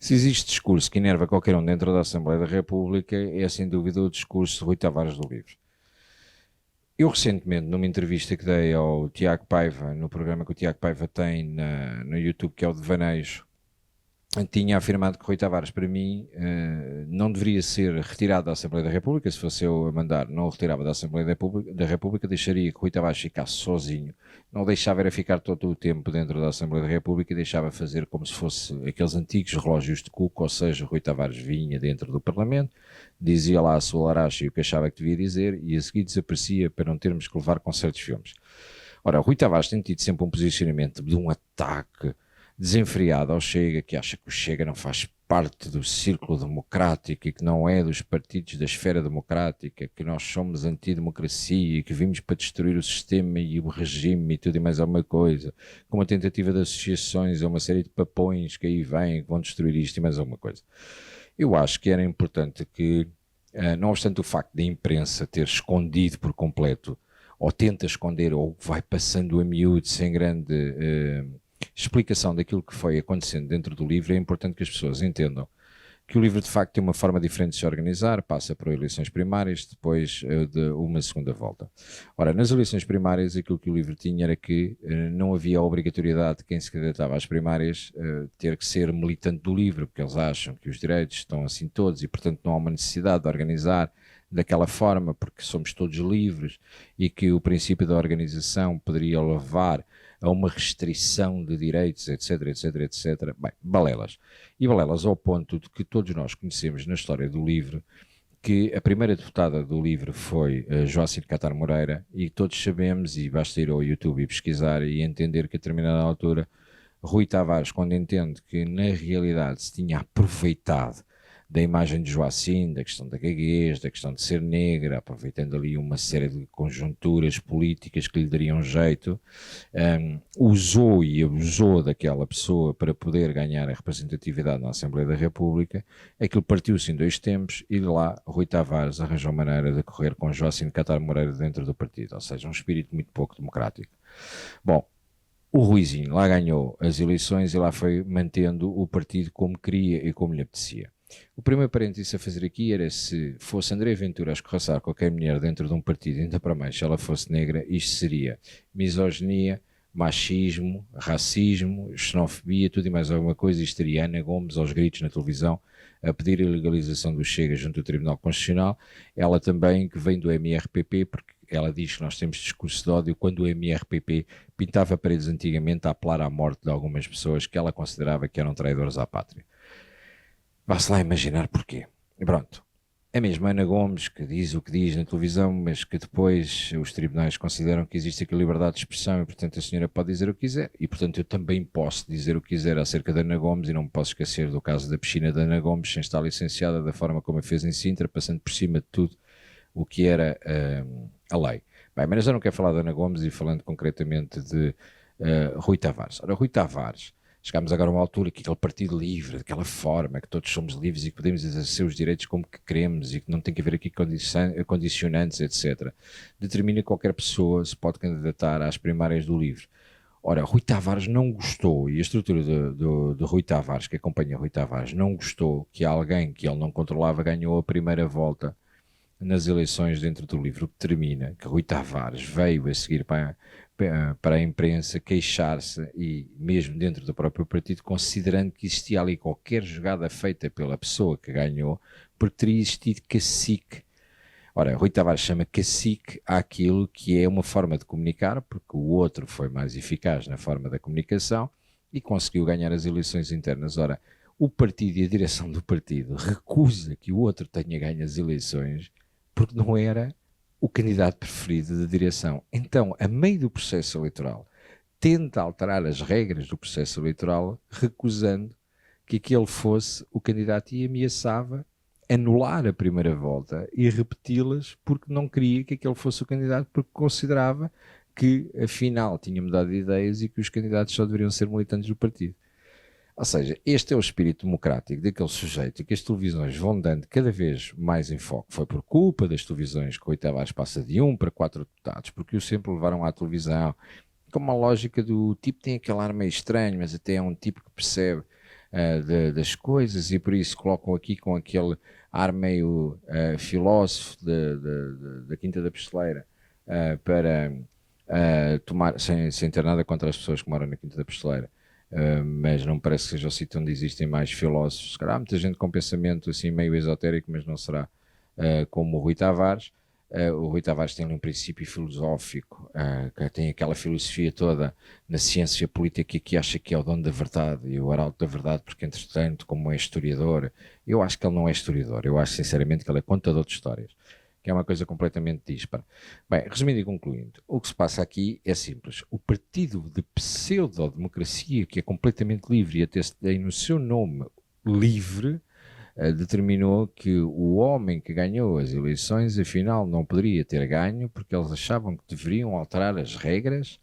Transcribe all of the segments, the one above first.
Se existe discurso que enerva qualquer um dentro da Assembleia da República, é sem dúvida o discurso de Rui Tavares do Livro. Eu recentemente, numa entrevista que dei ao Tiago Paiva, no programa que o Tiago Paiva tem no YouTube, que é o Devaneios, tinha afirmado que Rui Tavares, para mim, não deveria ser retirado da Assembleia da República. Se fosse eu a mandar, não o retirava da Assembleia da República, deixaria que Rui Tavares ficasse sozinho, não o deixava era ficar todo o tempo dentro da Assembleia da República e deixava fazer como se fosse aqueles antigos relógios de cuco, ou seja, Rui Tavares vinha dentro do Parlamento, dizia lá a sua laracha e o que achava que devia dizer e a seguir desaparecia para não termos que levar com certos filmes. Ora, Rui Tavares tem tido sempre um posicionamento de um ataque desenfreado ao Chega, que acha que o Chega não faz parte do círculo democrático e que não é dos partidos da esfera democrática, que nós somos antidemocracia e que vimos para destruir o sistema e o regime e tudo e mais alguma coisa, com uma tentativa de associações a uma série de papões que aí vêm, que vão destruir isto e mais alguma coisa. Eu acho que era importante que, não obstante o facto da imprensa ter escondido por completo, ou tenta esconder, ou vai passando a miúdo sem grande explicação daquilo que foi acontecendo dentro do livro, é importante que as pessoas entendam que o livro de facto tem uma forma diferente de se organizar, passa por eleições primárias, depois de uma segunda volta. Ora, nas eleições primárias aquilo que o livro tinha era que não havia a obrigatoriedade de quem se candidatava às primárias ter que ser militante do livro, porque eles acham que os direitos estão assim todos e portanto não há uma necessidade de organizar daquela forma, porque somos todos livres e que o princípio da organização poderia levar a uma restrição de direitos, etc, etc, etc. Bem, balelas. E balelas ao ponto de que todos nós conhecemos na história do livro que a primeira deputada do livro foi Joacim Catar Moreira e todos sabemos, e basta ir ao YouTube e pesquisar e entender que a determinada altura Rui Tavares, quando entende que na realidade se tinha aproveitado da imagem de Joacim, da questão da gaguez, da questão de ser negra, aproveitando ali uma série de conjunturas políticas que lhe dariam jeito, usou e abusou daquela pessoa para poder ganhar a representatividade na Assembleia da República. Aquilo partiu-se em dois tempos e de lá Rui Tavares arranjou maneira de correr com Joacim Catar Moreira dentro do partido, ou seja, um espírito muito pouco democrático. Bom, o Ruizinho lá ganhou as eleições e lá foi mantendo o partido como queria e como lhe apetecia. O primeiro parênteses a fazer aqui era se fosse André Ventura a escorraçar qualquer mulher dentro de um partido, ainda para mais se ela fosse negra, isto seria misoginia, machismo, racismo, xenofobia, tudo e mais alguma coisa. Isto seria Ana Gomes aos gritos na televisão a pedir a legalização do Chega junto ao Tribunal Constitucional. Ela também que vem do MRPP, porque ela diz que nós temos discurso de ódio quando o MRPP pintava paredes antigamente a apelar à morte de algumas pessoas que ela considerava que eram traidores à pátria. Vá-se lá imaginar porquê. E pronto. A mesma Ana Gomes, que diz o que diz na televisão, mas que depois os tribunais consideram que existe aqui liberdade de expressão e, portanto, a senhora pode dizer o que quiser. E, portanto, eu também posso dizer o que quiser acerca da Ana Gomes e não me posso esquecer do caso da piscina da Ana Gomes, sem estar licenciada da forma como a fez em Sintra, passando por cima de tudo o que era a lei. Bem, mas eu não quero falar da Ana Gomes e falando concretamente de Rui Tavares. Ora, Rui Tavares, chegámos agora a uma altura que aquele partido livre, daquela forma, que todos somos livres e que podemos exercer os direitos como que queremos e que não tem que haver aqui condicionantes, etc. Determina que qualquer pessoa se pode candidatar às primárias do livre. Ora, Rui Tavares não gostou, e a estrutura do Rui Tavares, que acompanha Rui Tavares, não gostou que alguém que ele não controlava ganhou a primeira volta nas eleições dentro do livro, que determina que Rui Tavares veio a seguir para a imprensa queixar-se e mesmo dentro do próprio partido, considerando que existia ali qualquer jogada feita pela pessoa que ganhou, porque teria existido cacique. Ora, Rui Tavares chama cacique àquilo que é uma forma de comunicar, porque o outro foi mais eficaz na forma da comunicação e conseguiu ganhar as eleições internas. Ora, o partido e a direção do partido recusa que o outro tenha ganho as eleições porque não era o candidato preferido da direção. Então, a meio do processo eleitoral, tenta alterar as regras do processo eleitoral, recusando que aquele fosse o candidato e ameaçava anular a primeira volta e repeti-las porque não queria que aquele fosse o candidato, porque considerava que, afinal, tinha mudado de ideias e que os candidatos só deveriam ser militantes do partido. Ou seja, este é o espírito democrático daquele sujeito que as televisões vão dando cada vez mais em foco. Foi por culpa das televisões que o Rui Tavares passa de 1 para 4 deputados, porque o sempre levaram à televisão, com uma lógica do tipo tem aquele ar meio estranho, mas até é um tipo que percebe das coisas, e por isso colocam aqui com aquele ar meio filósofo da Quinta da Pesteleira, para tomar, sem ter nada contra as pessoas que moram na Quinta da Pesteleira, mas não me parece que seja o sítio onde existem mais filósofos. Se calhar há muita gente com pensamento assim meio esotérico, mas não será como o Rui Tavares. O Rui Tavares tem um princípio filosófico, que tem aquela filosofia toda na ciência política que acha que é o dono da verdade e o arauto da verdade, porque entretanto, como é historiador, eu acho que ele não é historiador, eu acho sinceramente que ele é contador de histórias, que é uma coisa completamente dispara. Bem, resumindo e concluindo, o que se passa aqui é simples. O partido de pseudo-democracia, que é completamente livre e até tem no seu nome livre, determinou que o homem que ganhou as eleições, afinal, não poderia ter ganho, porque eles achavam que deveriam alterar as regras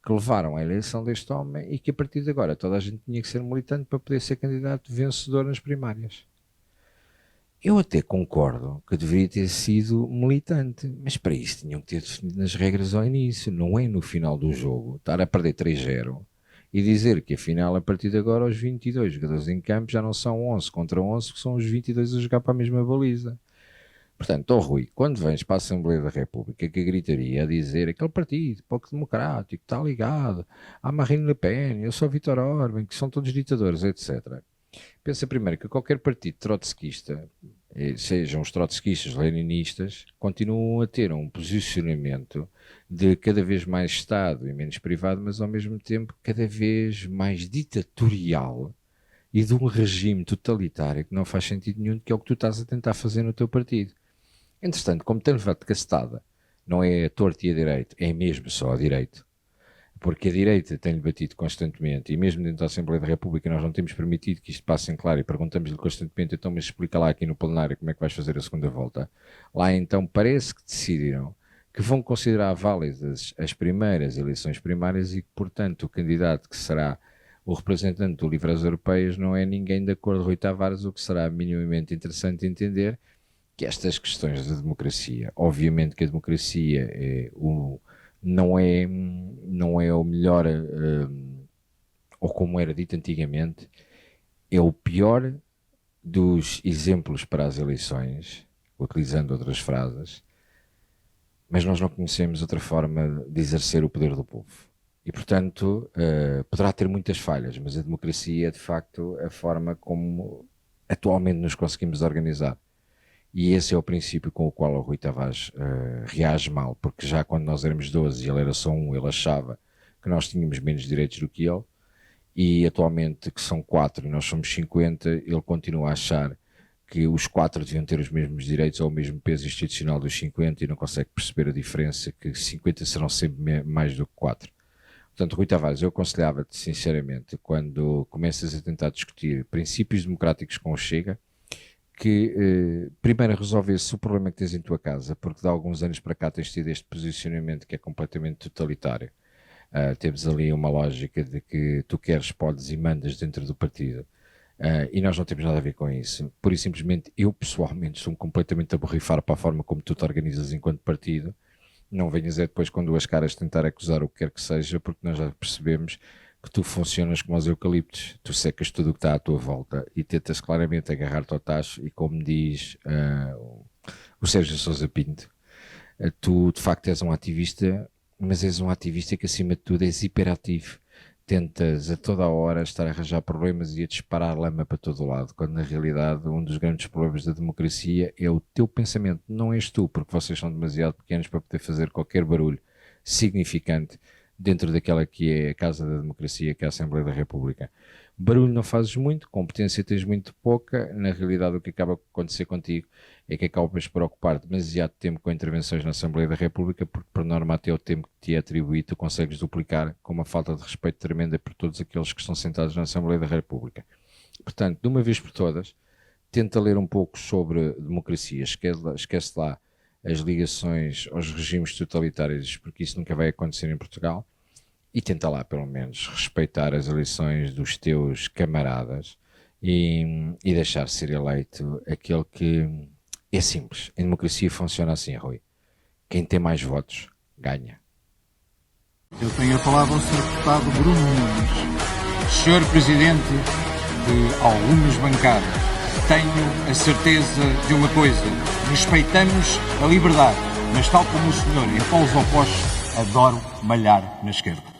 que levaram à eleição deste homem e que a partir de agora toda a gente tinha que ser militante para poder ser candidato vencedor nas primárias. Eu até concordo que deveria ter sido militante, mas para isso tinham que ter definido as regras ao início, não é no final do jogo, estar a perder 3-0 e dizer que afinal a partir de agora os 22 jogadores em campo já não são 11 contra 11, que são os 22 a jogar para a mesma baliza. Portanto, Rui, quando vens para a Assembleia da República que gritaria a dizer aquele partido pouco democrático está ligado à Marine Le Pen, eu sou Vítor Orbán, que são todos ditadores, etc. Pensa primeiro que qualquer partido trotskista, sejam os trotskistas, leninistas, continuam a ter um posicionamento de cada vez mais Estado e menos privado, mas ao mesmo tempo cada vez mais ditatorial e de um regime totalitário que não faz sentido nenhum, que é o que tu estás a tentar fazer no teu partido. Entretanto, como tens levado de castada, não é a torto e a direito, é mesmo só a direito, porque a direita tem-lhe batido constantemente, e mesmo dentro da Assembleia da República nós não temos permitido que isto passe em claro, e perguntamos-lhe constantemente, então mas explica lá aqui no plenário como é que vais fazer a segunda volta. Lá então parece que decidiram que vão considerar válidas as primeiras eleições primárias e que, portanto, o candidato que será o representante do Livre às Europeias não é ninguém de acordo com Rui Tavares, o que será minimamente interessante entender que estas questões da democracia, obviamente que a democracia não é o melhor, ou como era dito antigamente, é o pior dos exemplos para as eleições, utilizando outras frases, mas nós não conhecemos outra forma de exercer o poder do povo. E, portanto, poderá ter muitas falhas, mas a democracia é, de facto, a forma como atualmente nos conseguimos organizar. E esse é o princípio com o qual o Rui Tavares reage mal, porque já quando nós éramos 12 e ele era só um, ele achava que nós tínhamos menos direitos do que ele, e atualmente que são 4 e nós somos 50, ele continua a achar que os 4 deviam ter os mesmos direitos ou o mesmo peso institucional dos 50 e não consegue perceber a diferença, que 50 serão sempre mais do que 4. Portanto, Rui Tavares, eu aconselhava-te sinceramente, quando começas a tentar discutir princípios democráticos com o Chega, que primeiro resolvesse o problema que tens em tua casa, porque de alguns anos para cá tens tido este posicionamento que é completamente totalitário. Temos ali uma lógica de que tu queres, podes e mandas dentro do partido. E nós não temos nada a ver com isso. Por isso, simplesmente, eu pessoalmente estou completamente a borrifar para a forma como tu te organizas enquanto partido. Não venhas depois com duas caras tentar acusar o que quer que seja, porque nós já percebemos que tu funcionas como os eucaliptos, tu secas tudo o que está à tua volta e tentas claramente agarrar-te ao tacho e, como diz o Sérgio Sousa Pinto, tu de facto és um ativista, mas és um ativista que acima de tudo és hiperativo. Tentas a toda a hora estar a arranjar problemas e a disparar lama para todo o lado, quando na realidade um dos grandes problemas da democracia é o teu pensamento, não és tu, porque vocês são demasiado pequenos para poder fazer qualquer barulho significante dentro daquela que é a casa da democracia, que é a Assembleia da República. Barulho não fazes muito, competência tens muito pouca, na realidade o que acaba por acontecer contigo é que acabas por ocupar demasiado tempo com intervenções na Assembleia da República, porque por norma até o tempo que te é atribuído tu consegues duplicar com uma falta de respeito tremenda por todos aqueles que estão sentados na Assembleia da República. Portanto, de uma vez por todas, tenta ler um pouco sobre democracia, esquece lá as ligações aos regimes totalitários, porque isso nunca vai acontecer em Portugal, e tenta lá pelo menos respeitar as eleições dos teus camaradas e deixar ser eleito aquele que é simples. Em democracia funciona assim, Rui. Quem tem mais votos, ganha. Eu tenho a palavra ao Sr. Deputado Bruno Nunes. Sr. Presidente de algumas bancadas. Tenho a certeza de uma coisa: respeitamos a liberdade, mas tal como o senhor em polos opostos, adoro malhar na esquerda.